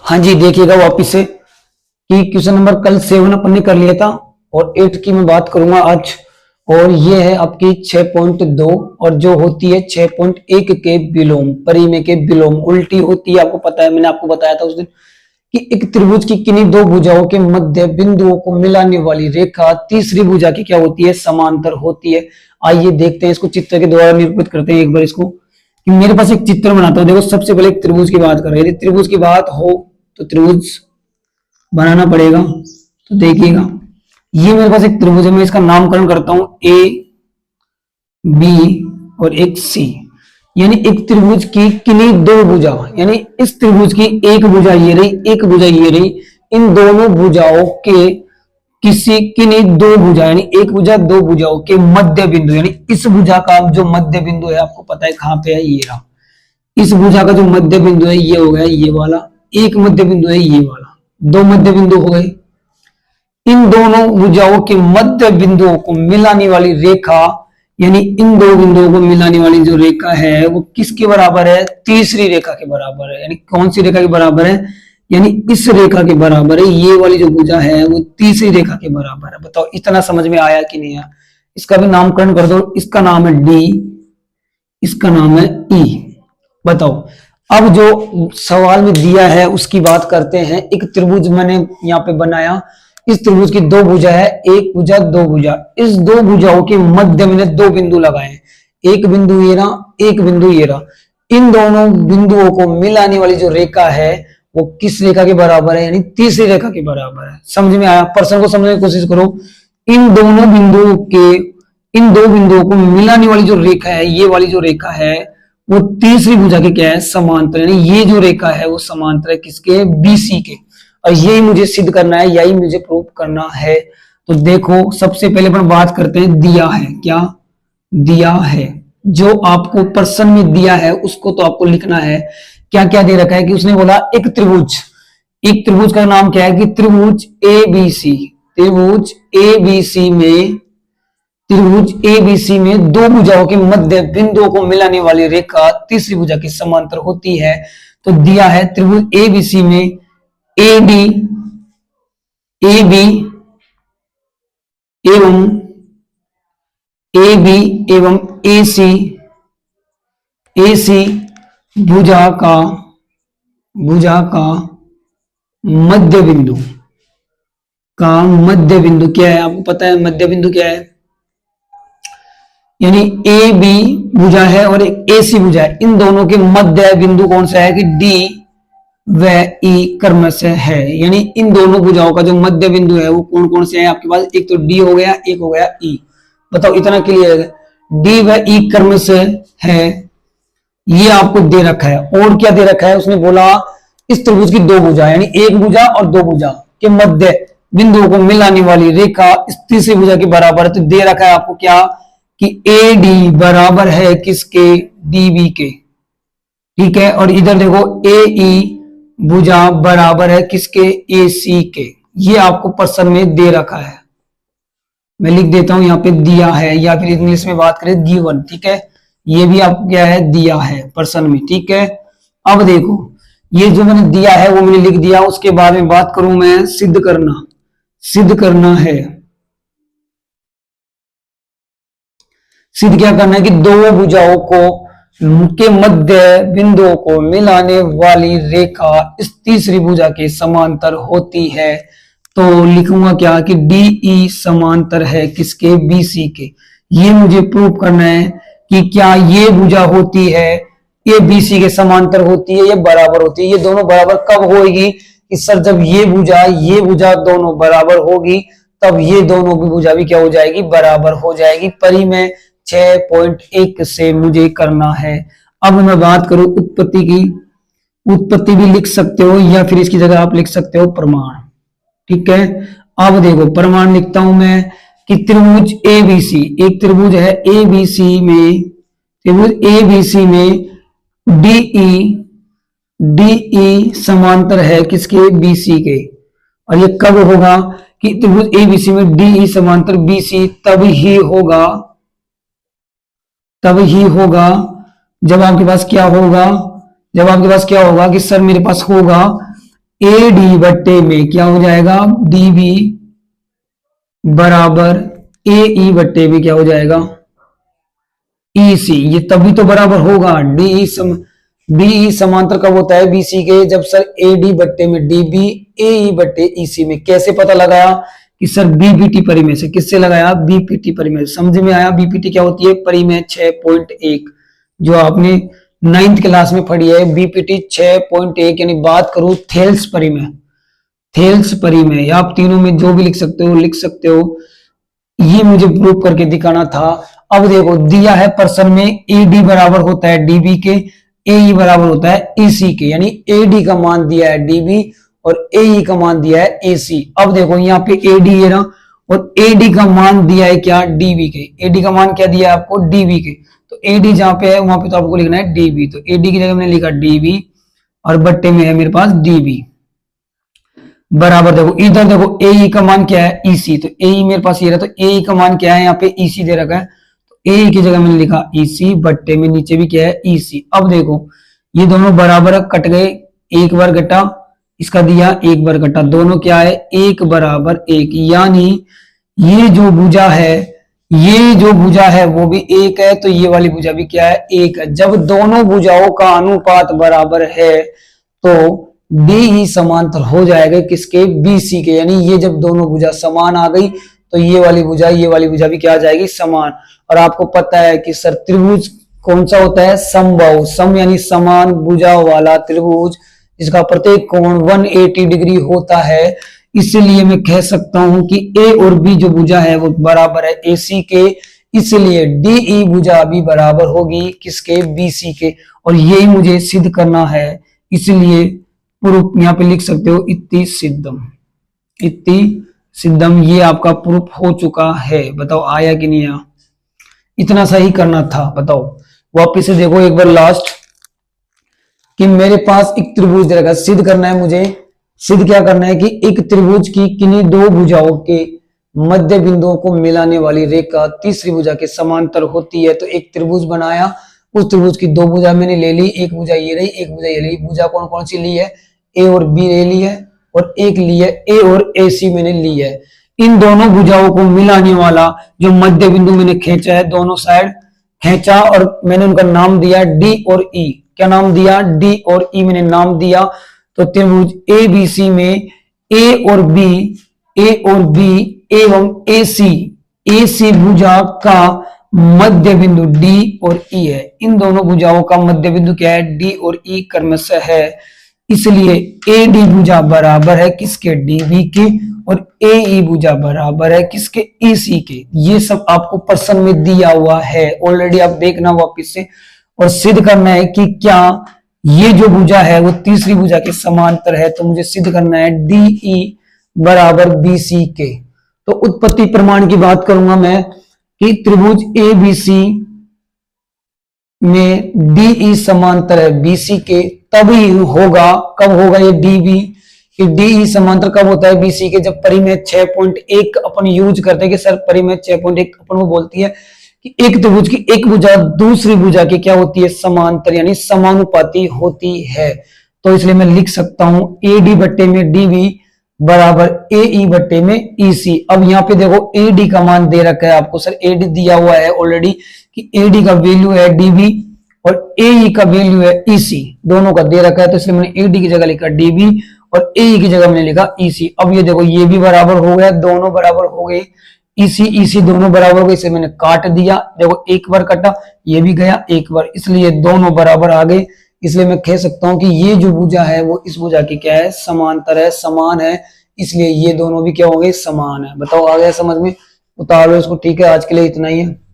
हाँ जी, देखिएगा वापिस से कि क्वेश्चन नंबर कल 7 अपन ने कर लिया था और 8 की मैं बात करूंगा आज। और ये है आपकी 6.2 और जो होती है 6.1 के विलोम, परिमेय के विलोम उल्टी होती है। आपको पता है, मैंने आपको बताया था उस दिन कि एक त्रिभुज की किन्हीं दो भुजाओं के मध्य बिंदुओं को मिलाने वाली रेखा तीसरी भुजा की क्या होती है, समांतर होती है। आइए देखते हैं इसको, चित्र के द्वारा निरूपित करते हैं एक बार इसको। कि मेरे पास एक चित्र बनाता हूं। देखो, सबसे पहले एक त्रिभुज की बात कर रहे हैं। त्रिभुज की बात हो तो त्रिभुज बनाना पड़ेगा। तो देखिएगा, ये मेरे पास एक त्रिभुज है, मैं इसका नामकरण करता हूं ए बी और एक सी। यानी एक त्रिभुज की किन्हीं दो भुजा, यानी इस त्रिभुज की एक भुजा ये रही, एक भुजा ये रही। इन दोनों भुजाओं के किसी किन्हीं दो भुजा, यानी एक भुजा दो भुजाओं के मध्य बिंदु, यानी इस भुजा का जो मध्य बिंदु है, आपको पता है कहां पे है, ये रहा। इस भुजा का जो मध्य बिंदु है ये हो गया ये वाला, एक मध्य बिंदु है ये वाला, दो मध्य बिंदु हो गए। इन दोनों भुजाओं के मध्य बिंदुओं को मिलाने वाली रेखा, यानी इन दो बिंदुओं को मिलाने वाली जो रेखा है वो किसके बराबर है, तीसरी रेखा के बराबर है। यानी कौन सी रेखा के बराबर है, यानी इस रेखा के बराबर है। ये वाली जो भुजा है वो तीसरी रेखा के बराबर है। बताओ इतना समझ में आया कि नहीं आया। इसका भी नामकरण कर दो, इसका नाम है डी, इसका नाम है ई। बताओ, अब जो सवाल में दिया है उसकी बात करते हैं। एक त्रिभुज मैंने यहाँ पे बनाया। इस त्रिभुज की दो भुजा है, एक भुजा दो भुजा। इस दो भुजाओं के मध्य मैंने दो बिंदु लगाए, एक बिंदु ये रहा, एक बिंदु ये रहा। इन दोनों बिंदुओं को मिलाने वाली जो रेखा है वो किस रेखा के बराबर है, यानी तीसरी रेखा के बराबर है। समझ में आया। प्रश्न को समझने की कोशिश करो। इन दोनों बिंदुओं के, इन दो बिंदुओं को मिलाने वाली जो रेखा है, ये वाली जो रेखा है वो तीसरी भुजा के क्या है, समांतर। यानी ये जो रेखा है वो समांतर है किसके, बीसी के। और यही मुझे सिद्ध करना है, यही मुझे प्रूव करना है। तो देखो, सबसे पहले अपन बात करते हैं, दिया है क्या, दिया है जो आपको प्रश्न में दिया है उसको तो आपको लिखना है। क्या क्या दे रखा है कि उसने बोला एक त्रिभुज, एक त्रिभुज का नाम क्या है कि त्रिभुज एबीसी, त्रिभुज एबीसी में, त्रिभुज एबीसी में दो भुजाओं के मध्य बिंदुओं को मिलाने वाली रेखा तीसरी भुजा के समांतर होती है। तो दिया है त्रिभुज एबीसी में एडी, एबी एवं एबी एवं एसी, एसी भुजा का, भुजा का मध्य बिंदु, का मध्य बिंदु क्या है, आपको पता है मध्य बिंदु क्या है। यानी ए बी भुजा है और एक एसी भुजा है, इन दोनों के मध्य बिंदु कौन सा है कि डी व ई क्रमश है। यानी इन दोनों भुजाओं का जो मध्य बिंदु है वो कौन कौन से है आपके पास, एक तो डी हो गया, एक हो गया ई। बताओ इतना क्लियर है। डी व ई क्रमश है, ये आपको दे रखा है। और क्या दे रखा है, उसने बोला इस त्रिभुज की दो भुजा, यानी एक भुजा और दो भुजा के मध्य बिंदुओं को मिलाने वाली रेखा इस तीसरी भुजा के बराबर है। तो दे रखा है आपको क्या कि ए डी बराबर है किसके, डी बी के। ठीक है, और इधर देखो ए ई भुजा बराबर है किसके, ए सी के। ये आपको प्रश्न में दे रखा है। मैं लिख देता हूं यहाँ पे दिया है, या फिर इंग्लिश में बात करें गिवन। ठीक है, ये भी आपको क्या है, दिया है प्रश्न में। ठीक है, अब देखो ये जो मैंने दिया है वो मैंने लिख दिया। उसके बाद में बात करूं मैं सिद्ध करना, सिद्ध करना है। सिद्ध क्या करना है कि दो भुजाओं को के मध्य बिंदुओं को मिलाने वाली रेखा इस तीसरी भुजा के समांतर होती है। तो लिखूंगा क्या कि डी ई समांतर है किसके, बीसी के। ये मुझे प्रूव करना है कि क्या ये भुजा होती है, ये बीसी के समांतर होती है, ये बराबर होती है। ये दोनों बराबर कब होगी कि सर जब ये भुजा दोनों बराबर होगी, तब ये दोनों की भुजा भी क्या हो जाएगी, बराबर हो जाएगी। परिमेय 6.1 से मुझे करना है। अब मैं बात करूं उत्पत्ति की, उत्पत्ति भी लिख सकते हो या फिर इसकी जगह आप लिख सकते हो प्रमाण। ठीक है, अब देखो प्रमाण लिखता हूं मैं कि त्रिभुज एबीसी, एक त्रिभुज है एबीसी में, त्रिभुज एबीसी में डीई समांतर है किसके, बीसी के। और ये कब होगा कि त्रिभुज एबीसी में डीई समांतर बीसी, तब ही होगा, तब ही होगा जब आपके पास क्या होगा, जब आपके पास क्या होगा कि सर मेरे पास होगा ए डी बट्टे में क्या हो जाएगा, डी बी बराबर ए ई बट्टे में क्या हो जाएगा, ई सी। ये तभी तो बराबर होगा। डी ई समांतर कब होता है बीसी के, जब सर ए डी बट्टे में डी बी ए ई बट्टे ई सी में। कैसे पता लगाया कि सर बीपीटी परिमेय से, किससे लगाया, बीपीटी परिमेय। समझ में आया बीपीटी क्या होती है, परिमेय 6.1 जो आपने 9th क्लास में पढ़ी है। बीपीटी 6.1 यानी बात करूं थेल्स परिमेय, थेल्स परिमेय, या आप तीनों में जो भी लिख सकते हो लिख सकते हो। ये मुझे प्रूव करके दिखाना था। अब देखो दिया है प्रश्न में एडी बराबर होता है डीबी के, एई बराबर होता है एसी के, यानी एडी का मान दिया है डीबी और एई का मान दिया है एसी। अब देखो यहाँ पे एडी है ना, और एडी का मान दिया है क्या, डीबी के। एडी का मान क्या दिया है आपको, डीबी के। तो एडी जहां पे है वहां पे तो आपको लिखना है डीबी। तो एडी की जगह मैंने लिखा डीबी और बट्टे में है मेरे पास डीबी बराबर। देखो इधर देखो एई का मान क्या है, ईसी। तो एई मेरे पास ये रहा, तो एई का मान क्या है, यहाँ पे ईसी दे रखा है। तो एई की जगह मैंने लिखा ईसी बट्टे में नीचे भी क्या है, ईसी। अब देखो ये दोनों बराबर कट गए, एक बार घटा, इसका दिया एक बार घटा, दोनों क्या है, एक बराबर एक। यानी ये जो भुजा है, ये जो भुजा है वो भी एक है, तो ये वाली भुजा भी क्या है, एक है। जब दोनों भुजाओं का अनुपात बराबर है तो डी ही समांतर हो जाएगा किसके, बीसी के। यानी ये जब दोनों भुजा समान आ गई तो ये वाली भुजा भी क्या आ जाएगी, समान। और आपको पता है कि सर त्रिभुज कौन सा होता है, समबाहु। सम यानी समान भुजा वाला त्रिभुज जिसका प्रत्येक कोण 180 डिग्री होता है। इसलिए मैं कह सकता हूं कि ए और बी जो भुजा है वो बराबर है एसी के, इसलिए डीई भुजा भी बराबर होगी किसके, बीसी के। और यही मुझे सिद्ध करना है, इसलिए प्रूफ यहाँ पे लिख सकते हो इति सिद्धम, इति सिद्धम। ये आपका प्रूफ हो चुका है। बताओ आया कि नहीं आया, इतना सही करना था। बताओ वापिस से देखो एक बार लास्ट, कि मेरे पास एक त्रिभुज दे रखा है, सिद्ध करना है मुझे। सिद्ध क्या करना है कि एक त्रिभुज की किन्हीं दो भुजाओं के मध्य बिंदुओं को मिलाने वाली रेखा तीसरी भुजा के समांतर होती है। तो एक त्रिभुज बनाया, उस त्रिभुज की दो भुजा मैंने ले ली, एक भुजा ये रही, एक भुजा ये रही। भुजा कौन कौन सी ली है, ए और बी ले ली है, और एक ली है ए और ए सी मैंने ली है। इन दोनों भुजाओं को मिलाने वाला जो मध्य बिंदु मैंने खींचा है, दोनों साइड खींचा, और मैंने उनका नाम दिया डी और ई। क्या नाम दिया, डी और ई मैंने नाम दिया। तो त्रिभुज ए बी सी में ए और बी एवं ए सी भुजा का मध्य बिंदु डी और ई है। इन दोनों भुजाओं का मध्य बिंदु क्या है, डी और ई क्रमशः है। इसलिए ए डी भुजा बराबर है किसके, डीबी के, और ए ई भुजा बराबर है किसके, ई सी के। ये सब आपको प्रश्न में दिया हुआ है ऑलरेडी, आप देखना वापिस से। और सिद्ध करना है कि क्या ये जो भुजा है वो तीसरी भुजा के समांतर है। तो मुझे सिद्ध करना है डीई बराबर बीसी के। तो उत्पत्ति प्रमाण की बात करूंगा मैं कि त्रिभुज ए बी सी में डीई समांतर है बीसी के, तभी होगा, कब होगा ये डीबी, कि डीई समांतर कब होता है बीसी के, जब परिमेय 6.1 अपन यूज करते हैं। कि सर परिमेय 6.1 अपन वो बोलती है कि एक त्रिभुज की एक भुजा दूसरी भुजा की क्या होती है, समांतर यानी समानुपाती होती है। तो इसलिए मैं लिख सकता हूं ए डी बट्टे में डीबी बराबर ए ई बट्टे में ई सी। अब यहाँ पे देखो ए डी का मान दे रखा है आपको, सर ए डी दिया हुआ है ऑलरेडी कि ए डी का वैल्यू है डीबी और ए ई का वैल्यू है ई सी, दोनों का दे रखा है। तो इसलिए मैंने ए डी की जगह लिखा डीबी और ए ई की जगह मैंने लिखा ई सी। अब ये देखो ये भी बराबर हो गया, दोनों बराबर हो गए, ईसी दोनों बराबर हो गए, इसे मैंने काट दिया। देखो एक बार कटा, ये भी गया एक बार, इसलिए दोनों बराबर आ गए। इसलिए मैं कह सकता हूं कि ये जो भुजा है वो इस भुजा की क्या है, समांतर है, समान है। इसलिए ये दोनों भी क्या होंगे, समान है। बताओ आ गया समझ में, उतार लो इसको। ठीक है, आज के लिए इतना ही है।